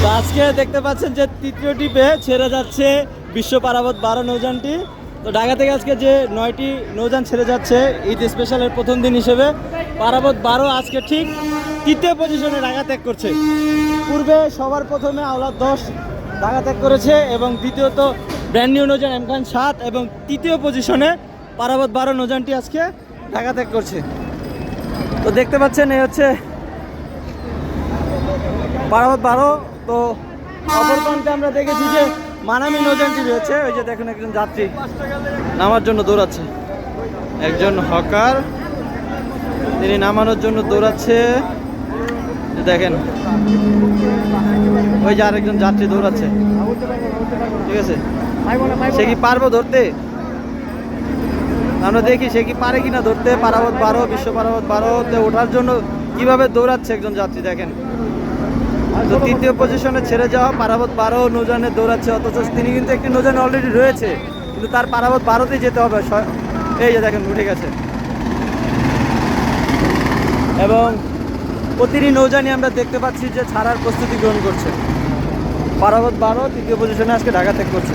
তো আজকে দেখতে পাচ্ছেন যে তৃতীয় টিপে ছেড়ে যাচ্ছে বিশ্ব পারাবত 12 নৌযানটি। তো ঢাকা থেকে আজকে যে 9টি নৌযান ছেড়ে যাচ্ছে ঈদ স্পেশালের প্রথম দিন হিসেবে পারাবত 12 আজকে ঠিক তৃতীয় পজিশনে ঢাকা ত্যাগ করছে। পূর্বে সবার প্রথমে আওলাদ 10 ঢাকা ত্যাগ করেছে এবং দ্বিতীয়ত ব্র্যান্ড নিউ নৌযান এমখান 7 এবং তৃতীয় পজিশনে পারাবত 12 নৌযানটি আজকে ঢাকা ত্যাগ করছে। তো দেখতে পাচ্ছেন এই হচ্ছে পারাবত 12। তো অপর প্রান্তে আমরা দেখেছি যে মানামি নৌযানটি রয়েছে। ওই যে দেখুন একজন যাত্রী নামার জন্য দৌড়াচ্ছে, একজন হকার তিনি নামানোর জন্য দৌড়াচ্ছে। দেখেন ওই যে আরেকজন যাত্রী দৌড়াচ্ছে, ঠিক আছে। সে কি পারবো ধরতে? আমরা দেখি সে কি পারে কিনা ধরতে। পারাবত 12 বিশ্ব পারাবত 12তে ওঠার জন্য কিভাবে দৌড়াচ্ছে একজন যাত্রী দেখেন। তো তৃতীয় পজিশনে ছেড়ে যাওয়া পারাবত 12 নৌযানে দৌড়াচ্ছে, অথচ তিনি কিন্তু একটি নৌযান অলরেডি রয়েছে, কিন্তু তার পারাবত 12তেই যেতে হবে। এই যে দেখেন উঠে গেছে এবং প্রতিটি নৌযানই আমরা দেখতে পাচ্ছি যে ছাড়ার প্রস্তুতি গ্রহণ করছে। পারাবত 12 তৃতীয় পজিশনে আজকে ঢাকা ত্যাগ করছে।